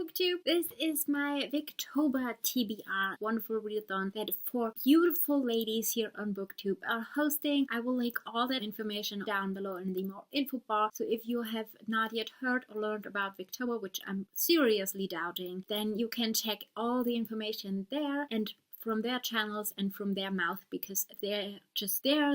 Booktube. This is my Victober TBR, wonderful readathon that 4 beautiful ladies here on Booktube are hosting. I will link all that information down below in the more info bar. So if you have not yet heard or learned about Victober, which I'm seriously doubting, then you can check all the information there and from their channels and from their mouth, because they're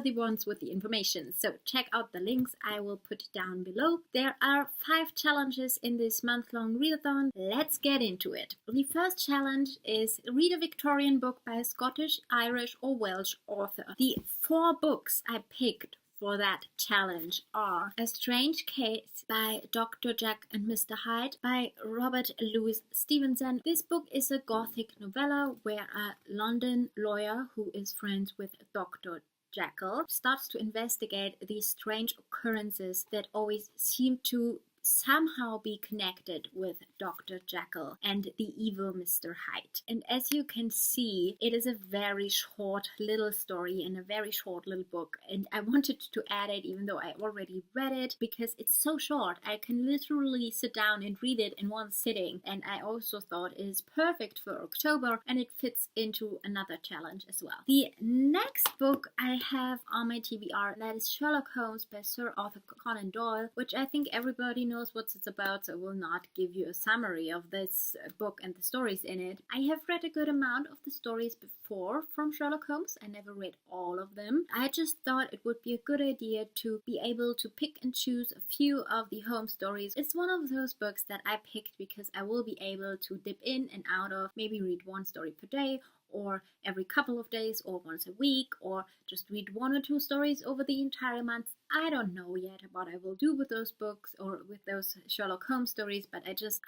the ones with the information. So check out the links I will put down below. There are 5 challenges in this month-long readathon. Let's get into it. The first challenge is read a Victorian book by a Scottish, Irish or Welsh author. The 4 books I picked for that challenge are A Strange Case by Dr. Jekyll and Mr. Hyde by Robert Louis Stevenson. This book is a gothic novella where a London lawyer who is friends with Dr. Jekyll starts to investigate these strange occurrences that always seem to somehow be connected with Dr. Jekyll and the evil Mr. Hyde. And as you can see, it is a very short little story and a very short little book, and I wanted to add it even though I already read it because it's so short. I can literally sit down and read it in one sitting, and I also thought it is perfect for October and it fits into another challenge as well. The next book I have on my TBR, that is Sherlock Holmes by Sir Arthur Conan Doyle, which I think everybody knows what it's about, so I will not give you a summary of this book and the stories in it. I have read a good amount of the stories before from Sherlock Holmes. I never read all of them. I just thought it would be a good idea to be able to pick and choose a few of the Holmes stories. It's one of those books that I picked because I will be able to dip in and out of, maybe read one story per day, or every couple of days, or once a week, or just read 1 or 2 stories over the entire month. I don't know yet what I will do with those books or with those Sherlock Holmes stories, but I just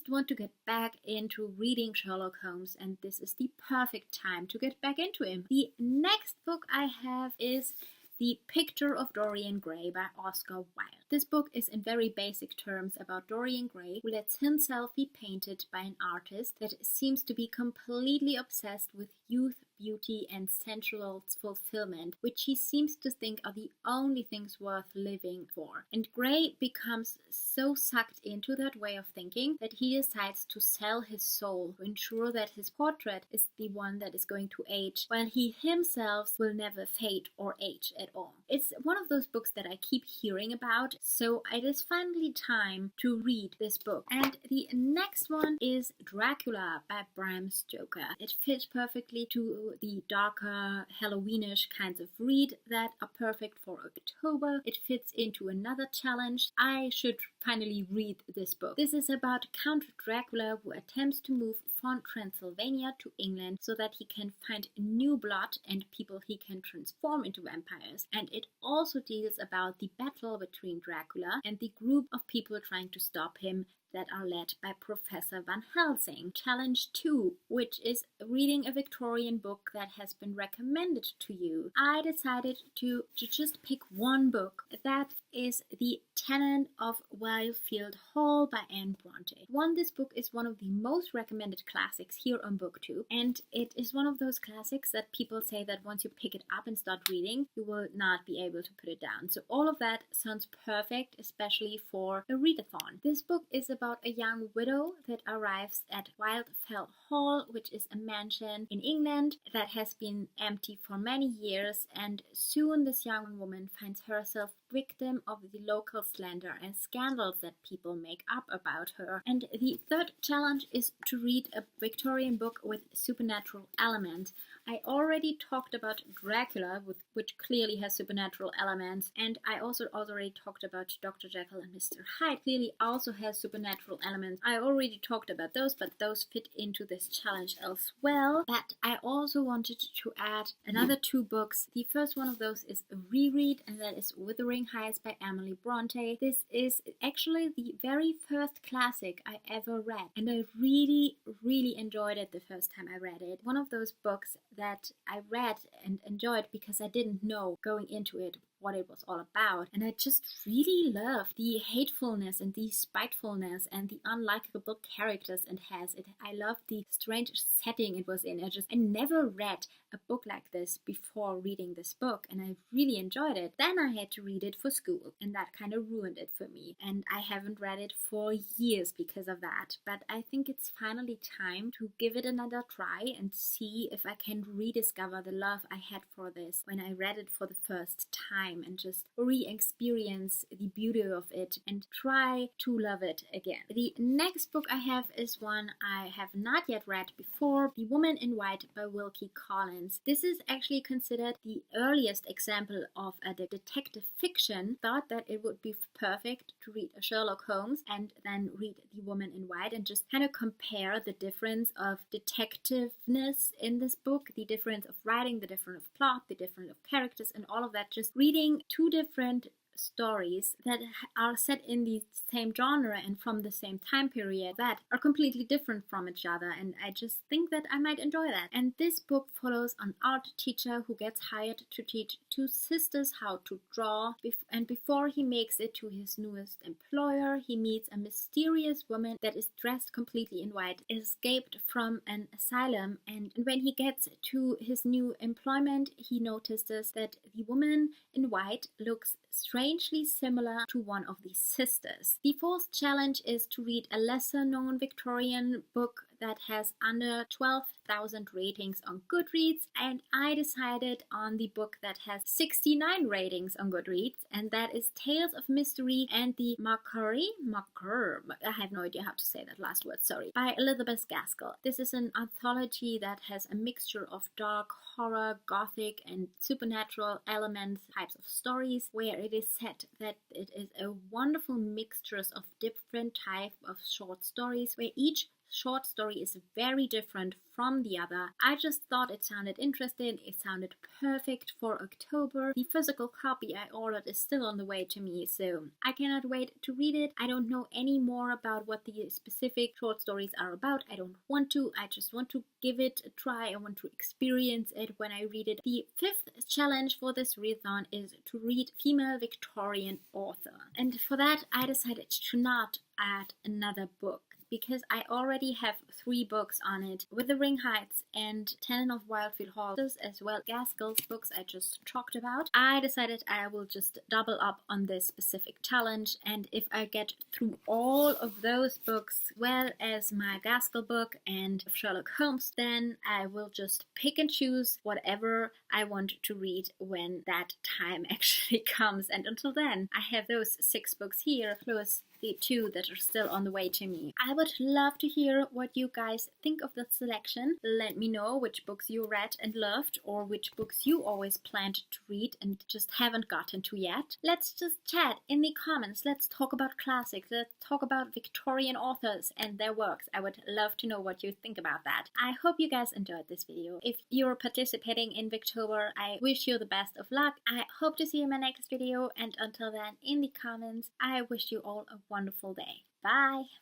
want to get back into reading Sherlock Holmes, and this is the perfect time to get back into him. The next book I have is The Picture of Dorian Gray by Oscar Wilde. This book is in very basic terms about Dorian Gray, who lets himself be painted by an artist that seems to be completely obsessed with youth, beauty and sensual fulfillment, which he seems to think are the only things worth living for. And Gray becomes so sucked into that way of thinking that he decides to sell his soul to ensure that his portrait is the one that is going to age, while he himself will never fade or age at all. It's one of those books that I keep hearing about, so it is finally time to read this book. And the next one is Dracula by Bram Stoker. It fits perfectly to the darker Halloweenish kinds of read that are perfect for October. It fits into another challenge. I should finally read this book. This is about Count Dracula who attempts to move from Transylvania to England so that he can find new blood and people he can transform into vampires. And it also deals about the battle between Dracula and the group of people trying to stop him that are led by Professor Van Helsing. Challenge 2, which is reading a Victorian book that has been recommended to you. I decided to just pick one book. That is The Tenant of Wildfield Hall by Anne Bronte. This book is one of the most recommended classics here on BookTube, and it is one of those classics that people say that once you pick it up and start reading, you will not be able to put it down. So all of that sounds perfect, especially for a readathon. This book is about a young widow that arrives at Wildfell Hall, which is a mansion in England that has been empty for many years, and soon this young woman finds herself victim of the local slander and scandals that people make up about her. And the third challenge is to read a Victorian book with supernatural elements. I already talked about Dracula, which clearly has supernatural elements, and I also already talked about Dr. Jekyll and Mr. Hyde, clearly also has supernatural elements. I already talked about those, but those fit into this challenge as well. But I also wanted to add another 2 books. The first one of those is a reread, and that is Wuthering Heights by Emily Bronte. This is actually the very first classic I ever read, and I really enjoyed it the first time I read it. One of those books that I read and enjoyed because I didn't know going into it what it was all about. And I just really love the hatefulness and the spitefulness and the unlikable characters it has. I love the strange setting it was in. I never read a book like this before reading this book, and I really enjoyed it. Then I had to read it for school, and that kind of ruined it for me. And I haven't read it for years because of that. But I think it's finally time to give it another try and see if I can rediscover the love I had for this when I read it for the first time, and just re-experience the beauty of it and try to love it again. The next book I have is one I have not yet read before, The Woman in White by Wilkie Collins. This is actually considered the earliest example of a detective fiction. Thought that it would be perfect to read a Sherlock Holmes and then read The Woman in White and just kind of compare the difference of detectiveness in this book, the difference of writing, the difference of plot, the difference of characters, and all of that. Just reading two different stories that are set in the same genre and from the same time period that are completely different from each other, and I just think that I might enjoy that. And this book follows an art teacher who gets hired to teach two sisters how to draw, and before he makes it to his newest employer, he meets a mysterious woman that is dressed completely in white, escaped from an asylum, and when he gets to his new employment, he notices that the woman in white looks strangely similar to one of the sisters. The fourth challenge is to read a lesser known Victorian book that has under 12,000 ratings on Goodreads, and I decided on the book that has 69 ratings on Goodreads, and that is Tales of Mystery and the Macabre, I have no idea how to say that last word, sorry, by Elizabeth Gaskell. This is an anthology that has a mixture of dark horror, gothic, and supernatural elements, types of stories, where it is said that it is a wonderful mixture of different types of short stories, where each short story is very different from the other. I just thought it sounded interesting. It sounded perfect for October. The physical copy I ordered is still on the way to me, so I cannot wait to read it. I don't know any more about what the specific short stories are about. I don't want to. I just want to give it a try. I want to experience it when I read it. The fifth challenge for this readathon is to read female Victorian author. And for that, I decided to not add another book, because I already have 3 books on it, Wuthering Heights and Tenant of Wildfield Hall, as well as Gaskell's books I just talked about. I decided I will just double up on this specific challenge, and if I get through all of those books, as well as my Gaskell book and Sherlock Holmes, then I will just pick and choose whatever I want to read when that time actually comes. And until then, I have those 6 books here, plus the 2 that are still on the way to me. I would love to hear what you guys think of the selection. Let me know which books you read and loved, or which books you always planned to read and just haven't gotten to yet. Let's just chat in the comments. Let's talk about classics. Let's talk about Victorian authors and their works. I would love to know what you think about that. I hope you guys enjoyed this video. If you're participating in Victober, I wish you the best of luck. I hope to see you in my next video, and until then, in the comments, I wish you all a wonderful day. Bye!